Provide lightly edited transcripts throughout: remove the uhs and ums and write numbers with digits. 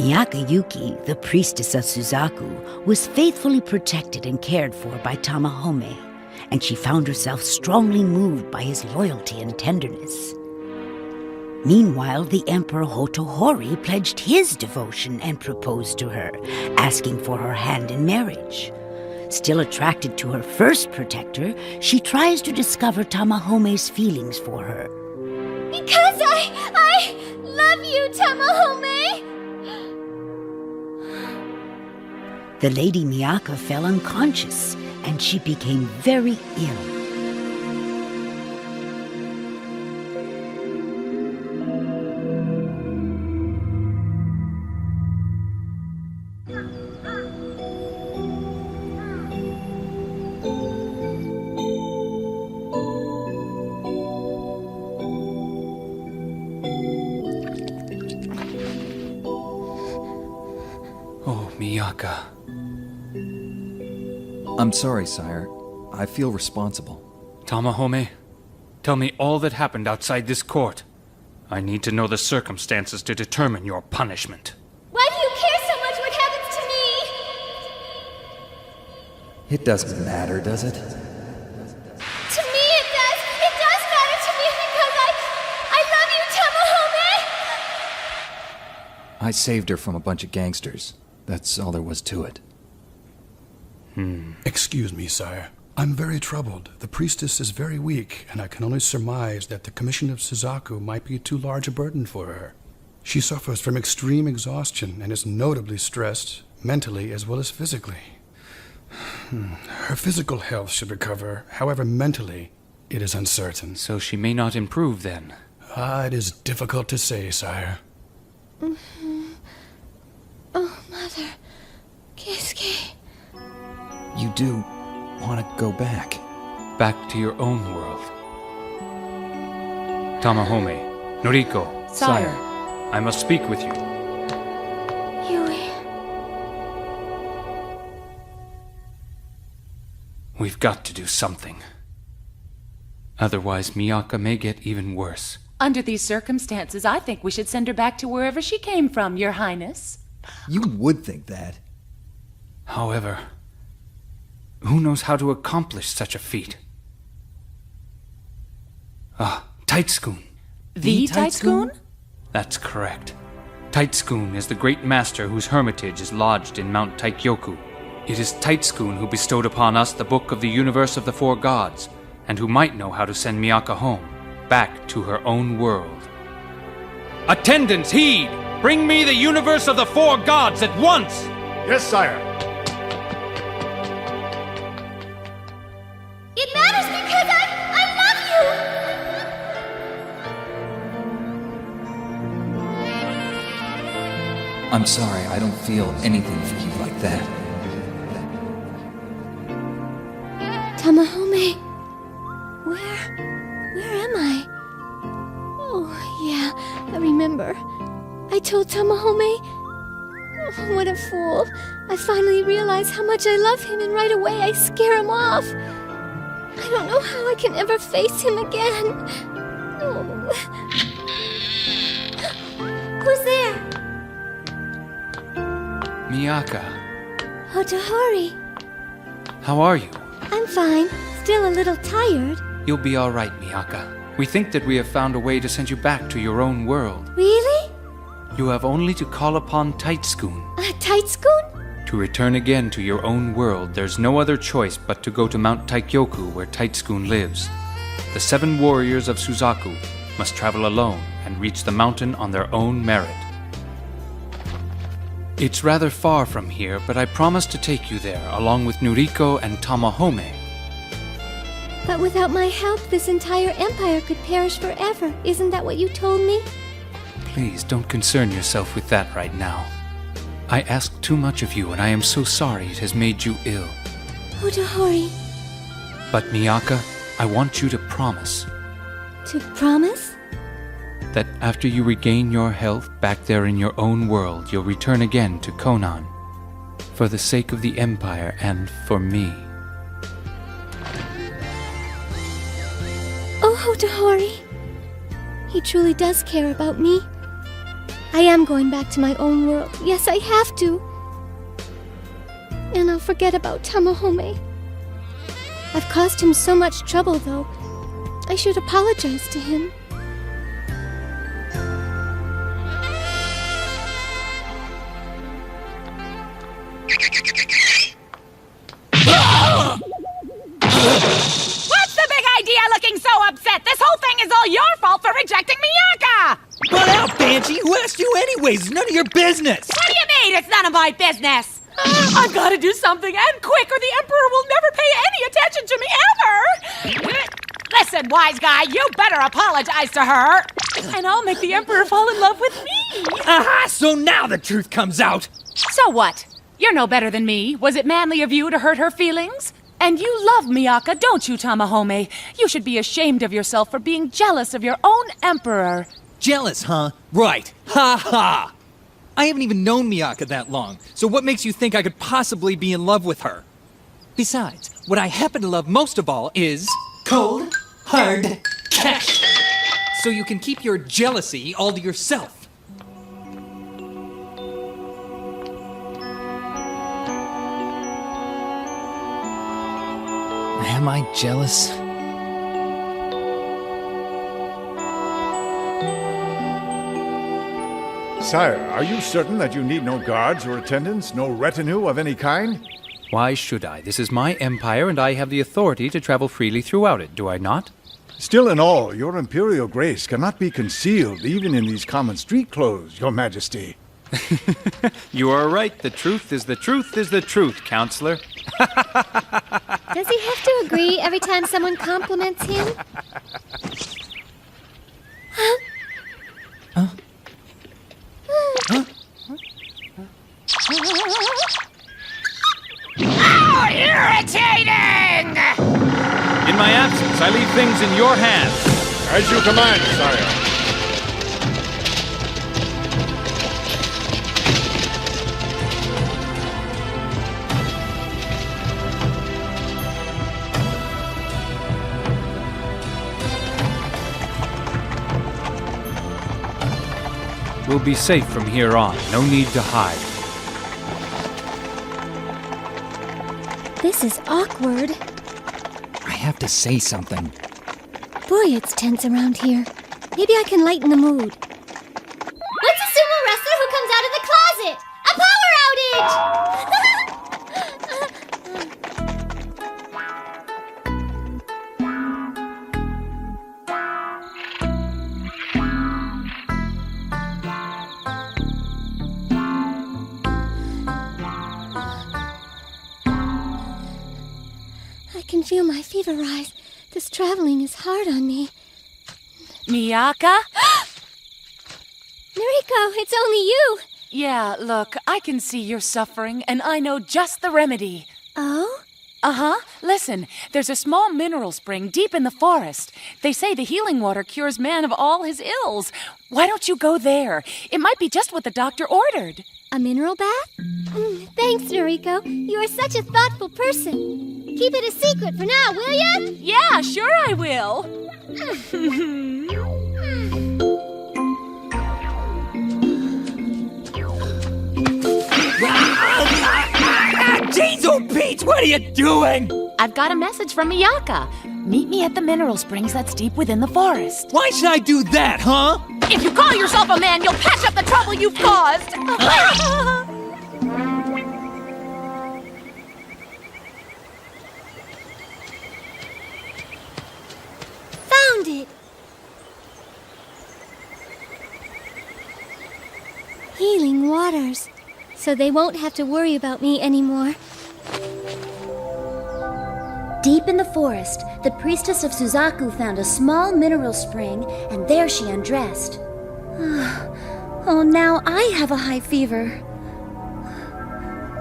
Miyaka Yuki, the priestess of Suzaku, was faithfully protected and cared for by Tamahome, and she found herself strongly moved by his loyalty and tenderness. Meanwhile, the Emperor Hotohori pledged his devotion and proposed to her, asking for her hand in marriage. Still attracted to her first protector, she tries to discover Tamahome's feelings for her. Because I love you, Tamahome! The Lady Miyaka fell unconscious, and she became very ill. Oh, Miyaka. I'm sorry, sire. I feel responsible. Tamahome, tell me all that happened outside this court. I need to know the circumstances to determine your punishment. Why do you care so much what happens to me? It doesn't matter, does it? To me it does! It does matter to me because I love you, Tamahome! I saved her from a bunch of gangsters. That's all there was to it. Excuse me, sire. I'm very troubled. The priestess is very weak, and I can only surmise that the Commission of Suzaku might be too large a burden for her. She suffers from extreme exhaustion and is notably stressed, mentally as well as physically. Her physical health should recover, however, mentally, it is uncertain. So she may not improve then. It is difficult to say, sire. Oh, Mother. Keisuke. You do want to go back. Back to your own world. Tamahome, Noriko, Sire. I must speak with you. Yui. We've got to do something. Otherwise, Miyaka may get even worse. Under these circumstances, I think we should send her back to wherever she came from, Your Highness. You would think that. However, who knows how to accomplish such a feat? Taitsugun. The Taitsugun? That's correct. Taitsugun is the great master whose hermitage is lodged in Mount Taikyoku. It is Taitsugun who bestowed upon us the Book of the Universe of the Four Gods, and who might know how to send Miyaka home, back to her own world. Attendants, heed! Bring me the Universe of the Four Gods at once! Yes, sire. It matters because I love you! I'm sorry, I don't feel anything for you like that. Tamahome. Where am I? Oh, yeah, I remember. I told Tamahome. Oh, what a fool. I finally realize how much I love him, and right away I scare him off. I don't know how I can ever face him again. Oh. Who's there? Miyaka, Hotohori. how are you? I'm fine. Still a little tired. You'll be all right, Miyaka. We think that we have found a way to send you back to your own world. Really? You have only to call upon Taitsugun. Taitsugun? To return again to your own world, there's no other choice but to go to Mount Taikyoku where Taitsugun lives. The 7 warriors of Suzaku must travel alone and reach the mountain on their own merit. It's rather far from here, but I promise to take you there along with Noriko and Tamahome. But without my help, this entire empire could perish forever. Isn't that what you told me? Please don't concern yourself with that right now. I asked too much of you, and I am so sorry it has made you ill. Hotohori. But Miyaka, I want you to promise To promise? that after you regain your health back there in your own world, you'll return again to Konan. For the sake of the Empire and for me. Oh, Hotohori. He truly does care about me. I am going back to my own world. Yes, I have to. And I'll forget about Tamahome. I've caused him so much trouble, though. I should apologize to him. What's the big idea looking so upset? This whole thing is all your fault for rejecting Miyaka! Butt out, Banshee! Who asked you anyways? It's none of your business! What do you mean it's none of my business? I've got to do something, and quick, or the Emperor will never pay any attention to me ever! Listen, wise guy, you better apologize to her, and I'll make the Emperor fall in love with me! Aha! So now the truth comes out! So what? You're no better than me. Was it manly of you to hurt her feelings? And you love Miyaka, don't you, Tamahome? You should be ashamed of yourself for being jealous of your own Emperor. Jealous, huh? Right. Ha ha! I haven't even known Miyaka that long, so what makes you think I could possibly be in love with her? Besides, what I happen to love most of all is cold, hard cash. So you can keep your jealousy all to yourself. Am I jealous? Sire, are you certain that you need no guards or attendants, no retinue of any kind? Why should I? This is my empire, and I have the authority to travel freely throughout it, do I not? Still in all, your imperial grace cannot be concealed even in these common street clothes, your majesty. You are right. The truth is the truth is the truth, counselor. Does he have to agree every time someone compliments him? Oh, irritating! In my absence, I leave things in your hands. As you command, sire. We'll be safe from here on. No need to hide. This is awkward. I have to say something. Boy, it's tense around here. Maybe I can lighten the mood. What's a sumo wrestler who comes out of the closet? A power outage! I can feel my fever rise. This traveling is hard on me. Miyaka? Noriko, it's only you. Yeah, look, I can see you're suffering, and I know just the remedy. Oh? Uh-huh. Listen, there's a small mineral spring deep in the forest. They say the healing water cures man of all his ills. Why don't you go there? It might be just what the doctor ordered. A mineral bath? Thanks, Noriko. You are such a thoughtful person. Keep it a secret for now, will ya? Yeah, sure I will. Jeez, oh Pete, what are you doing? I've got a message from Miyaka. Meet me at the mineral springs that's deep within the forest. Why should I do that, huh? If you call yourself a man, you'll patch up the trouble you've caused. Found it. Healing waters. So they won't have to worry about me anymore. Deep in the forest, the priestess of Suzaku found a small mineral spring, and there she undressed. Oh, now I have a high fever.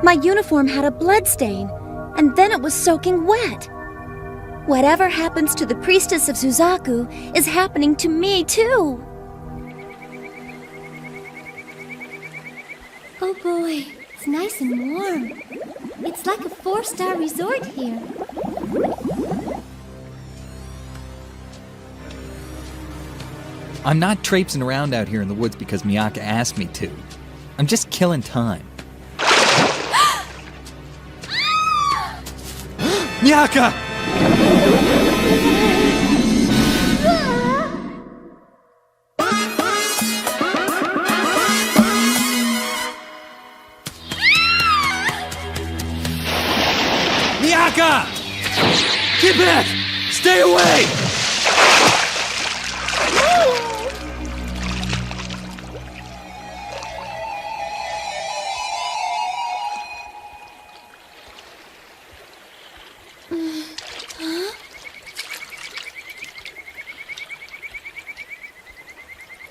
My uniform had a blood stain, and then it was soaking wet. Whatever happens to the priestess of Suzaku is happening to me, too. Oh boy, it's nice and warm. It's like a 4-star resort here. I'm not traipsing around out here in the woods because Miyaka asked me to. I'm just killing time. Miyaka! Miyaka! Get back! Stay away!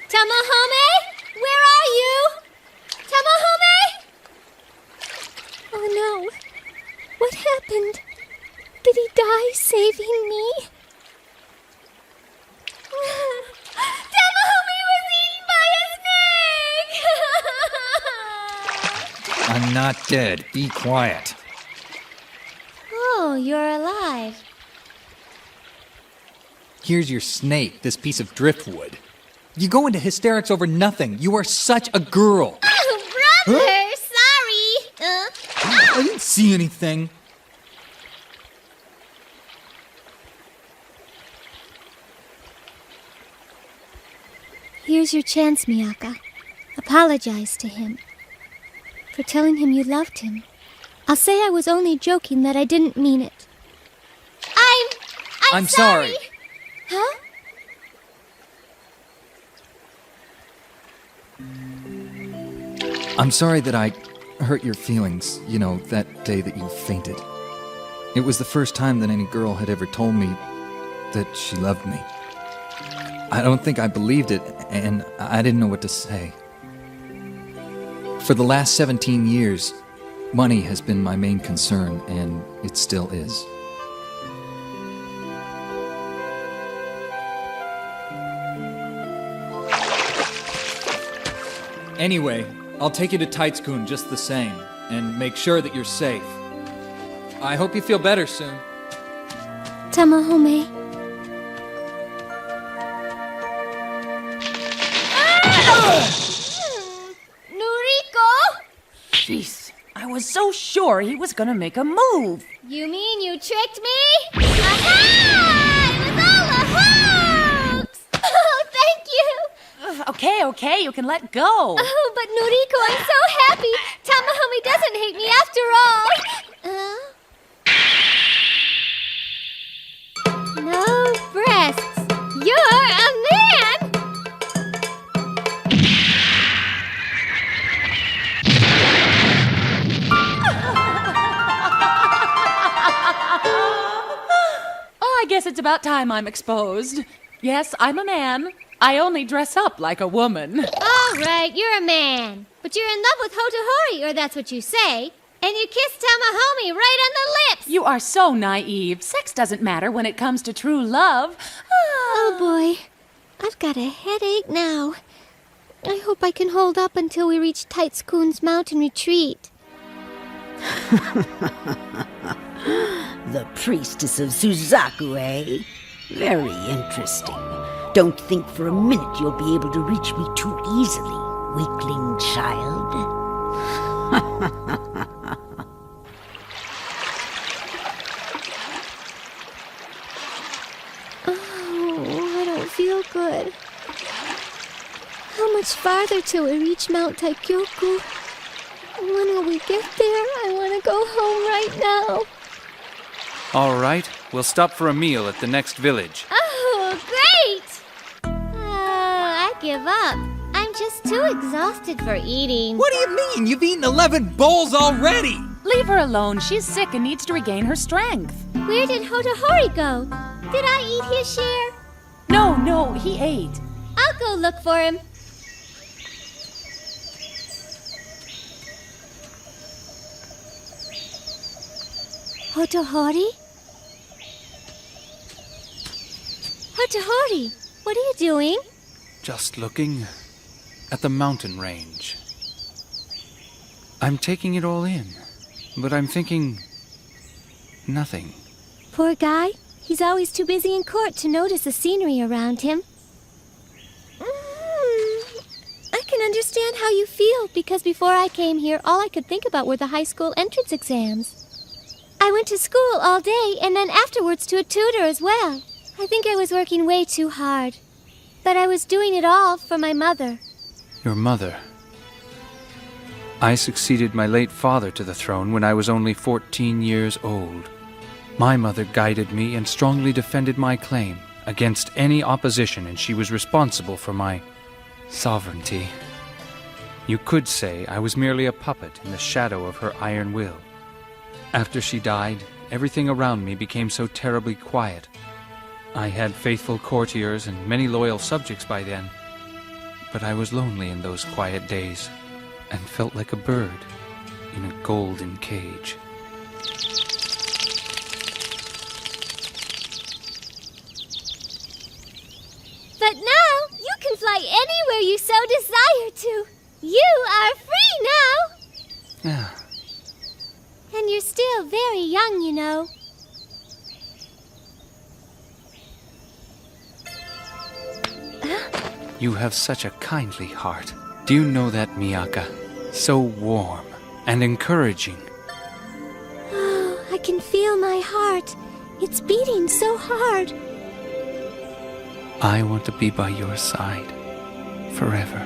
Tamahome? Where are you? Tamahome? Oh no. What happened? Did he die saving me? Tamahome was eaten by a snake! I'm not dead. Be quiet. Oh, you're alive. Here's your snake, this piece of driftwood. You go into hysterics over nothing. You are such a girl. Oh, brother! Sorry! I didn't see anything. Here's your chance, Miyaka. Apologize to him. For telling him you loved him. I'll say I was only joking, that I didn't mean it. I'm sorry. Huh? I'm sorry that I hurt your feelings, you know, that day that you fainted. It was the first time that any girl had ever told me that she loved me. I don't think I believed it, and I didn't know what to say. For the last 17 years, money has been my main concern, and it still is. Anyway, I'll take you to Taitsugun just the same, and make sure that you're safe. I hope you feel better soon. Tamahome. Noriko? Jeez, I was so sure he was gonna make a move. You mean you tricked me? Aha! It was all a hoax! Oh, thank you! Okay, you can let go. Oh, but Noriko, I'm so happy! Tamahome doesn't hate me after all! No breasts! You're a man! Oh, I guess it's about time I'm exposed. Yes, I'm a man. I only dress up like a woman. All right, you're a man. But you're in love with Hotohori, or that's what you say. And you kissed Tamahome right on the lips. You are so naive. Sex doesn't matter when it comes to true love. Oh, boy. I've got a headache now. I hope I can hold up until we reach Taitsugun's mountain retreat. The priestess of Suzaku, eh? Very interesting. Don't think for a minute you'll be able to reach me too easily, weakling child. Oh, I don't feel good. How much farther till we reach Mount Taikyoku? When will we get there? I want to go home right now. All right, we'll stop for a meal at the next village. Oh, great! I give up. I'm just too exhausted for eating. What do you mean? You've eaten 11 bowls already! Leave her alone. She's sick and needs to regain her strength. Where did Hotohori go? Did I eat his share? No, he ate. I'll go look for him. Hotohori? Hotohori, what are you doing? Just looking at the mountain range. I'm taking it all in, but I'm thinking nothing. Poor guy. He's always too busy in court to notice the scenery around him. understand how you feel, because before I came here, all I could think about were the high school entrance exams. I went to school all day, and then afterwards to a tutor as well. I think I was working way too hard. But I was doing it all for my mother. Your mother. I succeeded my late father to the throne when I was only 14 years old. My mother guided me and strongly defended my claim against any opposition, and she was responsible for my sovereignty. You could say I was merely a puppet in the shadow of her iron will. After she died, everything around me became so terribly quiet. I had faithful courtiers and many loyal subjects by then, but I was lonely in those quiet days and felt like a bird in a golden cage. But now, you can fly anywhere you so desire to. You are free now. Yeah. And you're still very young, you know. You have such a kindly heart. Do you know that, Miyaka? So warm and encouraging. Oh, I can feel my heart. It's beating so hard. I want to be by your side forever.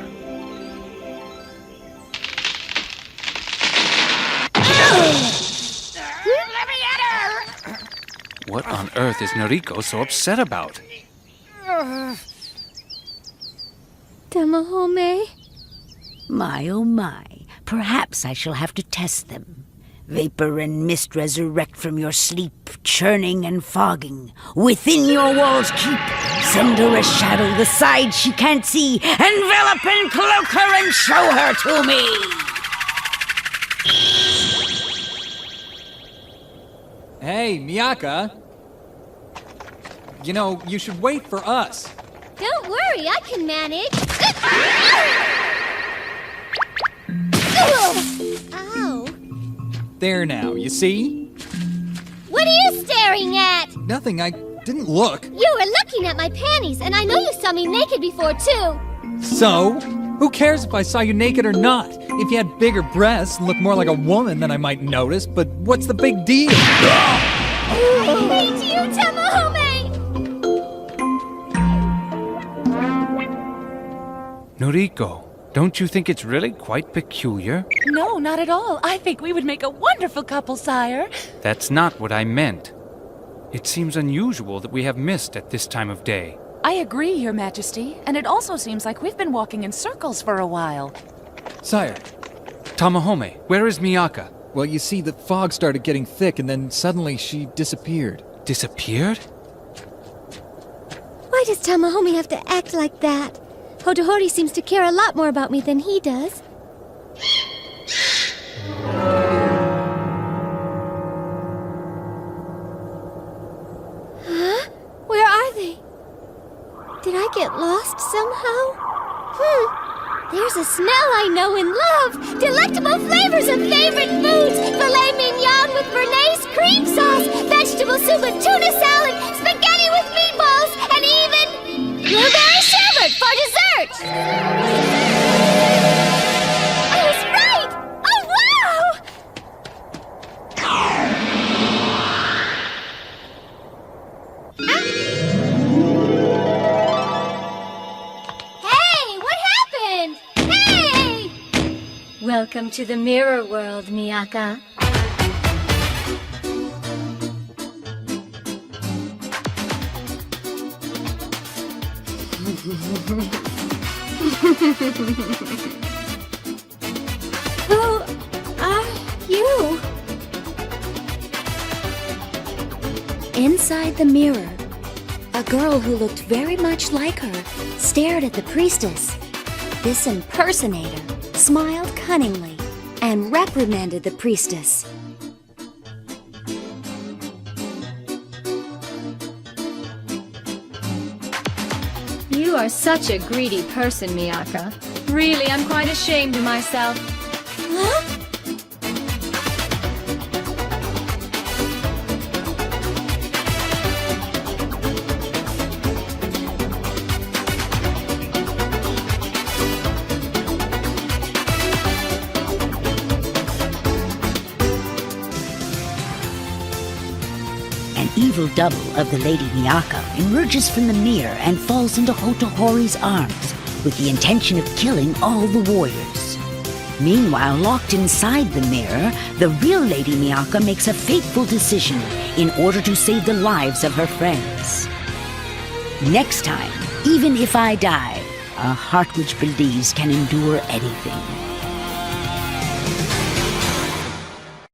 Let me at her! What on earth is Noriko so upset about? Tamahome? My, oh my, perhaps I shall have to test them. Vapor and mist resurrect from your sleep, churning and fogging. Within your walls keep. Send her a shadow the side she can't see. Envelop and cloak her and show her to me. Hey, Miyaka. You know, you should wait for us. Don't worry, I can manage. Ow. There now, you see? What are you staring at? Nothing, I didn't look. You were looking at my panties, and I know you saw me naked before, too. So? Who cares if I saw you naked or not? If you had bigger breasts and looked more like a woman, then I might notice, but what's the big deal? I hate you, Tamahome! Noriko, don't you think it's really quite peculiar? No, not at all. I think we would make a wonderful couple, sire. That's not what I meant. It seems unusual that we have mist at this time of day. I agree, Your Majesty, and it also seems like we've been walking in circles for a while. Sire. Tamahome, where is Miyaka? Well, you see, the fog started getting thick, and then suddenly she disappeared. Disappeared? Why does Tamahome have to act like that? Hotohori seems to care a lot more about me than he does. Huh? Where are they? Did I get lost somehow? There's a smell I know and love. Delectable flavors of favorite foods. Filet mignon with Bernaise cream sauce. Vegetable soup with tuna salad. Spaghetti with meatballs. And even blueberry sherbet for dessert. I was right. Oh, wow. Hey, what happened? Hey! Welcome to the mirror world, Miyaka. Who are you? Inside the mirror, a girl who looked very much like her stared at the priestess. This impersonator smiled cunningly and reprimanded the priestess. You are such a greedy person, Miyaka. Really, I'm quite ashamed of myself. Huh? an evil double of the Lady Miyako emerges from the mirror and falls into Hotohori's arms with the intention of killing all the warriors. Meanwhile, locked inside the mirror, the real Lady Miyako makes a fateful decision in order to save the lives of her friends. Next time, even if I die, a heart which believes can endure anything.